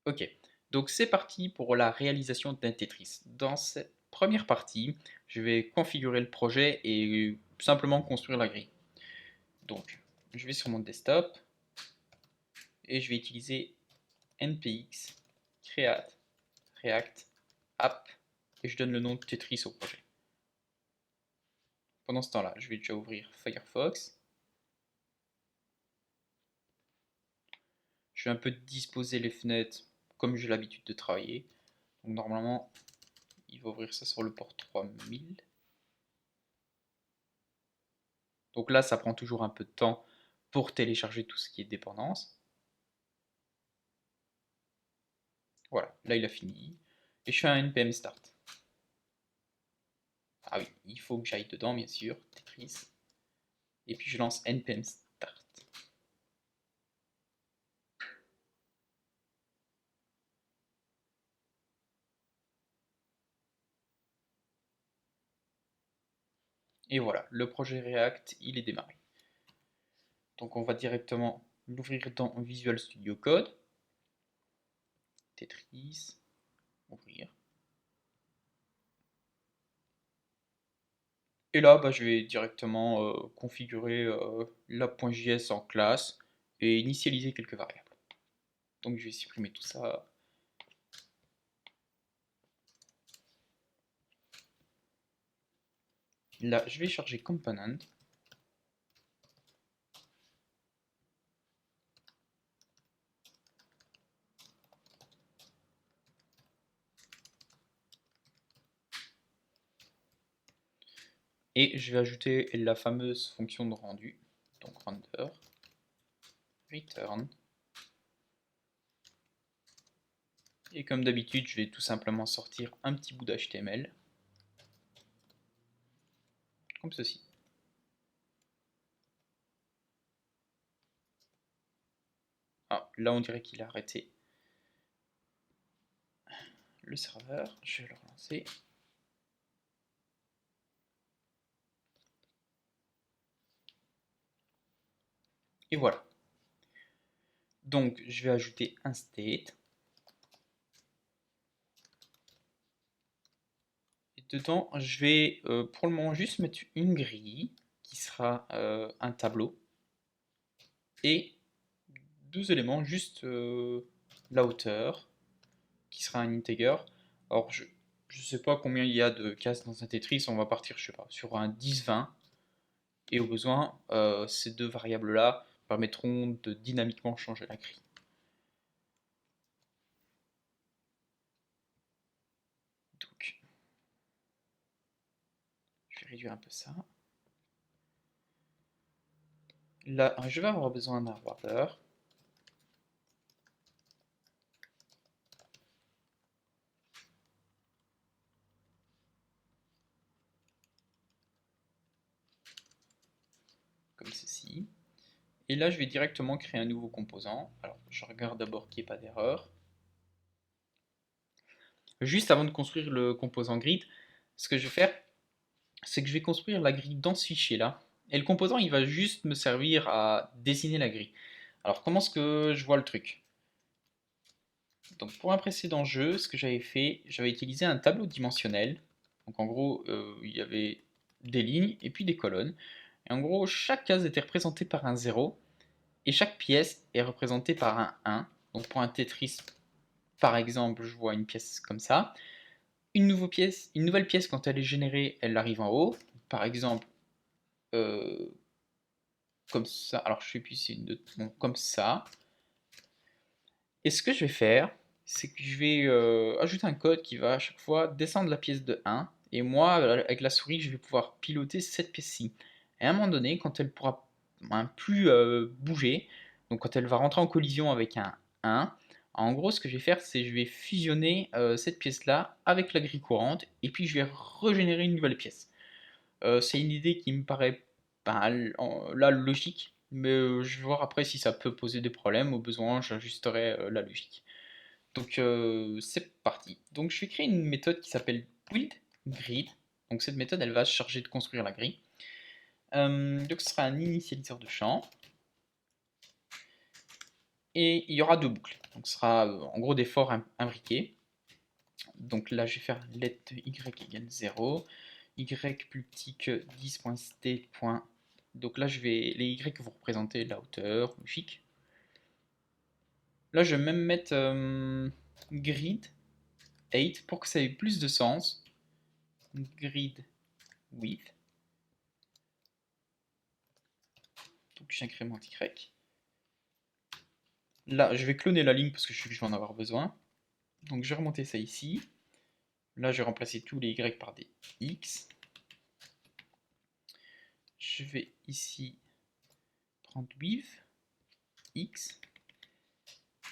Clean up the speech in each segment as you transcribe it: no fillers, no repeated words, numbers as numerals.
Ok, donc c'est parti pour la réalisation d'un Tetris. Dans cette première partie, je vais configurer le projet et simplement construire la grille. Donc, je vais sur mon desktop et je vais utiliser npx create react app et je donne le nom de Tetris au projet. Pendant ce temps-là, je vais déjà ouvrir Firefox. Je vais un peu disposer les fenêtres comme j'ai l'habitude de travailler. Donc normalement, il va ouvrir ça sur le port 3000. Donc là, ça prend toujours un peu de temps pour télécharger tout ce qui est dépendance. Voilà, là il a fini. Et je fais un npm start. Ah oui, il faut que j'aille dedans, bien sûr, Tetris. Et puis je lance npm start. Et voilà, le projet React, il est démarré. Donc on va directement l'ouvrir dans Visual Studio Code. Tetris, ouvrir. Et là, je vais directement configurer la .js en classe et initialiser quelques variables. Donc je vais supprimer tout ça. Là, je vais charger component. Et je vais ajouter la fameuse fonction de rendu. Donc render, return. Et comme d'habitude, je vais tout simplement sortir un petit bout d'HTML. Comme ceci. Ah, là on dirait qu'il a arrêté le serveur. Je vais le relancer. Et voilà. Donc je vais ajouter un state. Et dedans, je vais pour le moment juste mettre une grille qui sera un tableau. Et deux éléments, juste la hauteur qui sera un integer. Alors je ne sais pas combien il y a de cases dans un Tetris, on va partir, je sais pas, sur un 10-20. Et au besoin, ces deux variables-là permettront de dynamiquement changer la grille. Donc, je vais réduire un peu ça. Là, je vais avoir besoin d'un wrapper. Comme ceci. Et là, je vais directement créer un nouveau composant. Alors, je regarde d'abord qu'il n'y ait pas d'erreur. Juste avant de construire le composant grid, ce que je vais faire, c'est que je vais construire la grille dans ce fichier-là. Et le composant, il va juste me servir à dessiner la grille. Alors, comment est-ce que je vois le truc? Donc, pour un précédent jeu, ce que j'avais fait, j'avais utilisé un tableau dimensionnel. Donc, en gros, il y avait des lignes et puis des colonnes. Et en gros, chaque case était représentée par un 0 et chaque pièce est représentée par un 1. Donc, pour un Tetris, par exemple, je vois une pièce comme ça. Une nouvelle pièce, quand elle est générée, elle arrive en haut. Par exemple, euh, comme ça. Alors, je sais plus si c'est une bon, comme ça. Et ce que je vais faire, c'est que je vais ajouter un code qui va à chaque fois descendre la pièce de 1. Et moi, avec la souris, je vais pouvoir piloter cette pièce-ci. Et à un moment donné, quand elle pourra plus bouger, donc quand elle va rentrer en collision avec un 1, en gros, ce que je vais faire, c'est que je vais fusionner cette pièce-là avec la grille courante, et puis je vais régénérer une nouvelle pièce. C'est une idée qui me paraît là logique, mais je vais voir après si ça peut poser des problèmes. Au besoin, j'ajusterai la logique. Donc c'est parti. Donc je vais créer une méthode qui s'appelle build grid. Donc cette méthode, elle va se charger de construire la grille. Donc ce sera un initialiseur de champ. et il y aura deux boucles. Donc ce sera en gros des for imbriqués. Donc là, je vais faire let y égale 0, y plus petit que 10.st. Donc là, les y vont représenter la hauteur, logique. Là, je vais même mettre grid 8 pour que ça ait plus de sens. Grid width. Donc j'incrémente y. Là, je vais cloner la ligne parce que je sais que je vais en avoir besoin. Donc je vais remonter ça ici. Là, je vais remplacer tous les y par des x. Je vais ici prendre width x.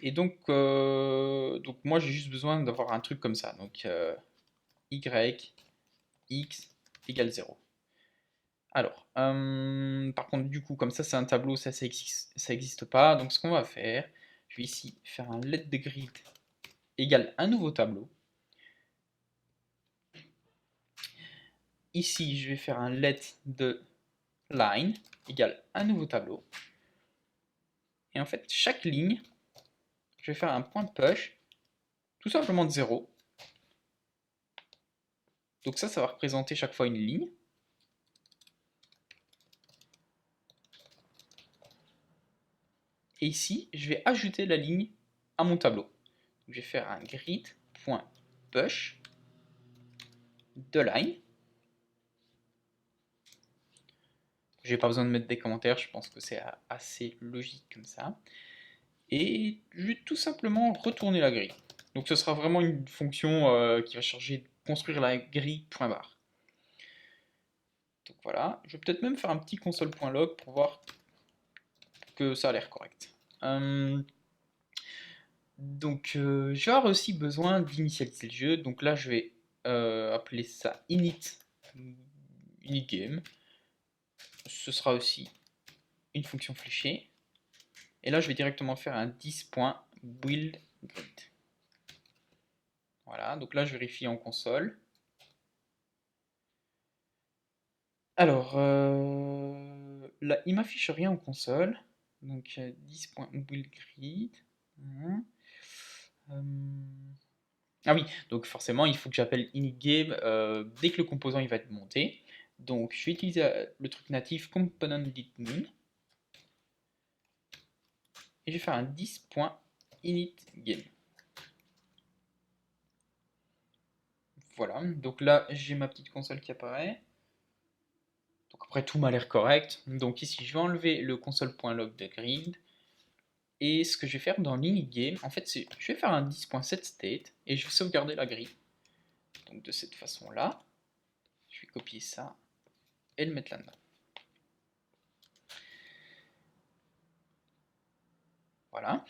Et donc moi j'ai juste besoin d'avoir un truc comme ça. Donc y, x égale 0. Alors, par contre, du coup, comme ça c'est un tableau, ça existe pas. Donc ce qu'on va faire, je vais ici faire un let de grid égale un nouveau tableau. Ici, je vais faire un let de line égale un nouveau tableau. Et en fait, chaque ligne, je vais faire un point push, tout simplement de 0. Donc ça va représenter chaque fois une ligne. Et ici, je vais ajouter la ligne à mon tableau. Donc, je vais faire un grid.push de line. Je n'ai pas besoin de mettre des commentaires, je pense que c'est assez logique comme ça. Et je vais tout simplement retourner la grille. Donc ce sera vraiment une fonction qui va charger de construire la grille .bar. Donc voilà, je vais peut-être même faire un petit console.log pour voir que ça a l'air correct. Donc j'aurai aussi besoin d'initialiser le jeu. Donc là je vais appeler ça initGame. Ce sera aussi une fonction fléchée. Et là je vais directement faire un 10.buildGrid. Voilà, donc là je vérifie en console. Alors là il m'affiche rien en console. Donc 10.buildGrid. Ah oui, donc forcément il faut que j'appelle initGame dès que le composant il va être monté. Donc je vais utiliser le truc natif component.moon et je vais faire un 10.initGame. Voilà, donc là j'ai ma petite console qui apparaît. Donc après tout m'a l'air correct. Donc ici je vais enlever le console.log de grid. Et ce que je vais faire dans l'initGame, en fait, c'est je vais faire un 10.setState et je vais sauvegarder la grille. Donc de cette façon-là, je vais copier ça et le mettre là-dedans. Voilà.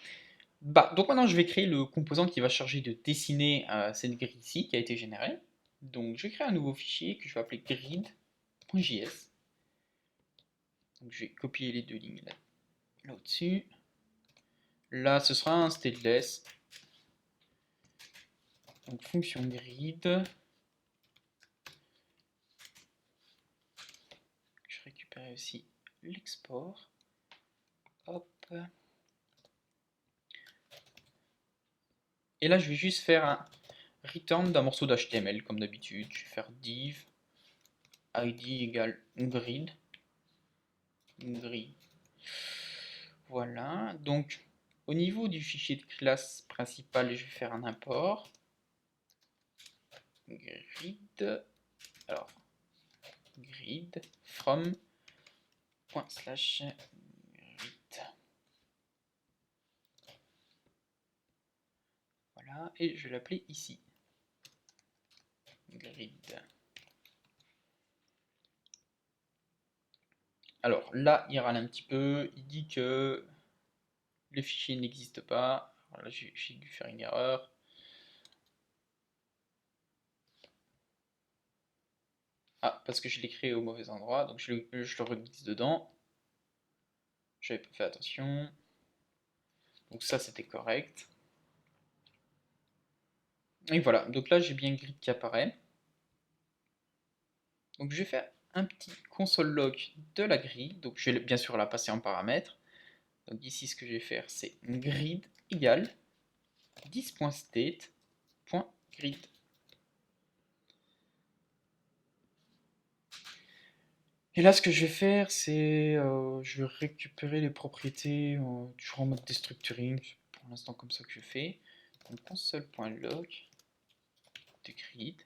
Bah, donc maintenant, je vais créer le composant qui va charger de dessiner cette grille ici qui a été générée. Donc je vais créer un nouveau fichier que je vais appeler grid.js. Donc je vais copier les deux lignes là au-dessus. Là, ce sera un stateless. Donc fonction grid. Je récupère aussi l'export. Hop. Et là, je vais juste faire un return d'un morceau d'HTML comme d'habitude. Je vais faire div id égale grid. Voilà. Donc, au niveau du fichier de classe principal, je vais faire un import. Grid. Alors, grid from ./grid. Voilà. Et je vais l'appeler ici. Grid. Alors là, il râle un petit peu, il dit que le fichier n'existe pas. Alors là, j'ai dû faire une erreur. Ah, parce que je l'ai créé au mauvais endroit, donc je le reglisse dedans. J'avais pas fait attention. Donc ça, c'était correct. Et voilà, donc là, j'ai bien grid qui apparaît. Donc je vais faire un petit console log de la grille. Donc je vais bien sûr la passer en paramètre. Donc ici, ce que je vais faire, c'est grid égale 10.state.grid. Et là, ce que je vais faire, c'est je vais récupérer les propriétés toujours en mode destructuring. C'est pour l'instant comme ça que je fais. Donc console.log de grid.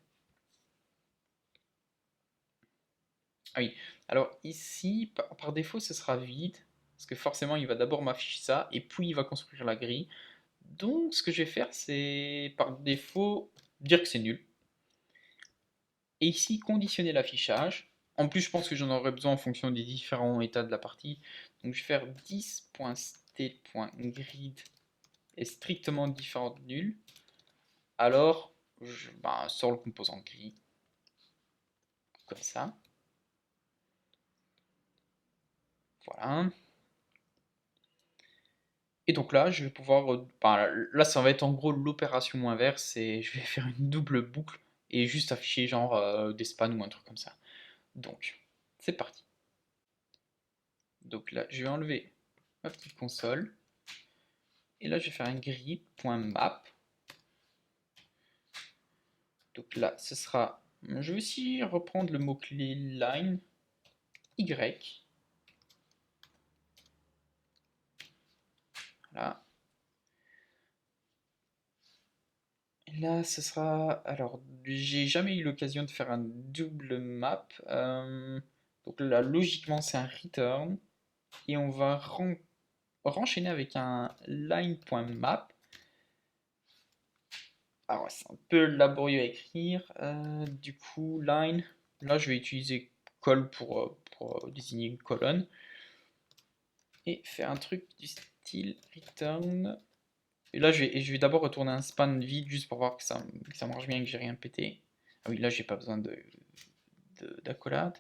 Ah oui, alors ici, par défaut, ce sera vide. Parce que forcément, il va d'abord m'afficher ça, et puis il va construire la grille. Donc, ce que je vais faire, c'est par défaut dire que c'est nul. Et ici, conditionner l'affichage. En plus, je pense que j'en aurai besoin en fonction des différents états de la partie. Donc, je vais faire 10.state.grid est strictement différent de nul. Alors, sort le composant grid. Comme ça. Voilà. Et donc là, je vais pouvoir, là, ça va être en gros l'opération inverse, et je vais faire une double boucle et juste afficher genre des spans ou un truc comme ça. Donc, c'est parti. Donc là, je vais enlever ma petite console, et là, je vais faire un grid.map. Donc là, ce sera, je vais aussi reprendre le mot-clé line, Y. Voilà. Là, ce sera. Alors, j'ai jamais eu l'occasion de faire un double map. Donc là, logiquement, c'est un return. Et on va renchaîner avec un line.map. Alors, c'est un peu laborieux à écrire. Du coup, line. Là, je vais utiliser col pour désigner une colonne. Et faire un truc du style return. Et là, je vais d'abord retourner un span vide juste pour voir que ça marche bien et que j'ai rien pété. Ah oui, là, j'ai pas besoin d'accolade.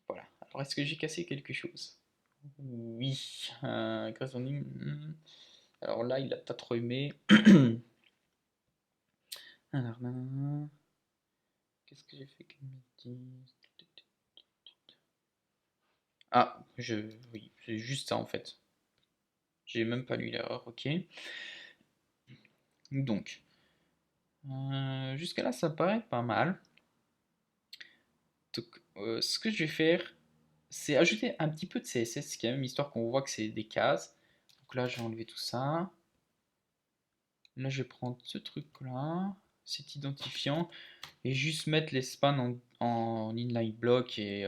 Voilà. Alors, est-ce que j'ai cassé quelque chose? Oui. Alors là, il a pas trop aimé. Alors, nanana. Qu'est-ce que j'ai fait comme bêtise? Ah, oui, c'est juste ça en fait. J'ai même pas lu l'erreur, ok. Donc, jusqu'à là, ça paraît pas mal. Donc, ce que je vais faire, c'est ajouter un petit peu de CSS quand même, histoire qu'on voit que c'est des cases. Donc là, je vais enlever tout ça. Là, je vais prendre ce truc-là, cet identifiant, et juste mettre les spans en inline block et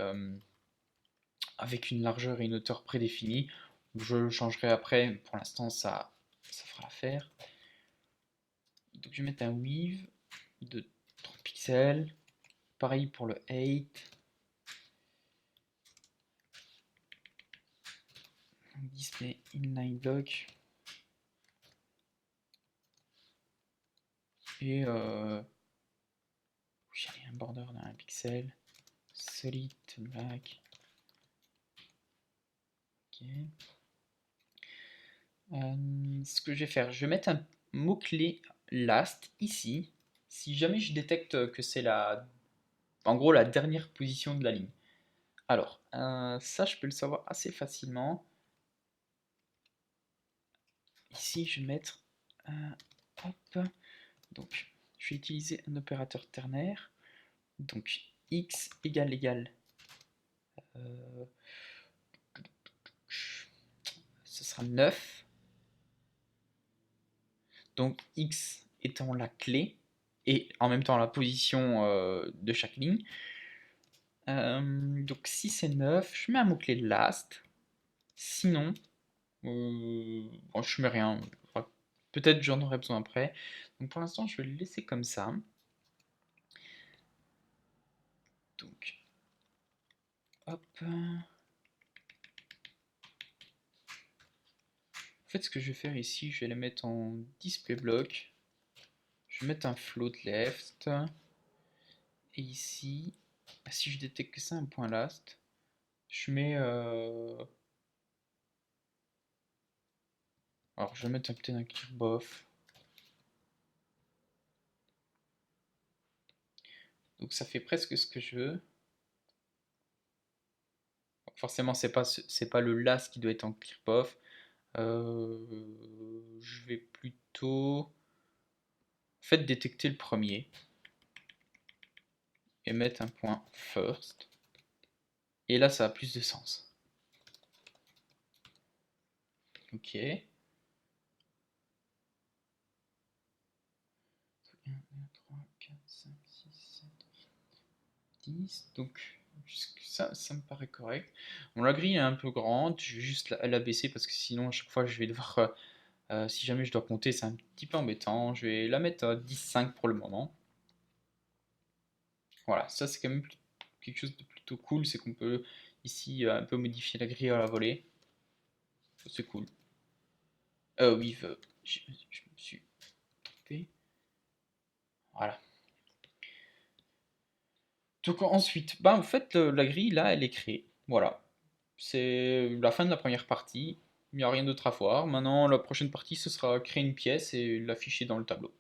avec une largeur et une hauteur prédéfinies. Je le changerai après, mais pour l'instant, ça fera l'affaire. Donc, je vais mettre un weave de 30 pixels. Pareil pour le 8. Display inline block. Et j'ai un border d'un pixel. Solid black. Ok. Ce que je vais faire, je vais mettre un mot-clé last ici. Si jamais je détecte que c'est en gros la dernière position de la ligne. Alors, ça je peux le savoir assez facilement. Ici, je vais mettre hop. Donc, je vais utiliser un opérateur ternaire. Donc, x égale ce sera 9. Donc, x étant la clé et en même temps la position de chaque ligne. Donc, si c'est 9, je mets un mot-clé last. Sinon, bon, je mets rien. Enfin, peut-être j'en aurai besoin après. Donc, pour l'instant, je vais le laisser comme ça. Donc, hop. En fait, ce que je vais faire ici, je vais les mettre en display block. Je vais mettre un float left. Et ici, si je détecte que c'est un point last, je mets. Alors, je vais mettre peut-être un clear bof. Donc, ça fait presque ce que je veux. Forcément, c'est pas le las qui doit être en clearPof. Je vais plutôt faites détecter le premier et mettre un point first. Et là, ça a plus de sens. Ok. 1, 2, 3, 4, 5, 6, 7, 10. Donc, ça me paraît correct. Bon, la grille est un peu grande. Je vais juste la baisser parce que sinon, à chaque fois, je vais devoir. Si jamais je dois compter, c'est un petit peu embêtant. Je vais la mettre à 10,5 pour le moment. Voilà, ça c'est quand même quelque chose de plutôt cool, c'est qu'on peut ici un peu modifier la grille à la volée. Ça, c'est cool. Oui, je me suis trompé. Voilà. Donc ensuite, bah en fait la grille là elle est créée. Voilà. C'est la fin de la première partie. Il n'y a rien d'autre à voir. Maintenant la prochaine partie ce sera créer une pièce et l'afficher dans le tableau.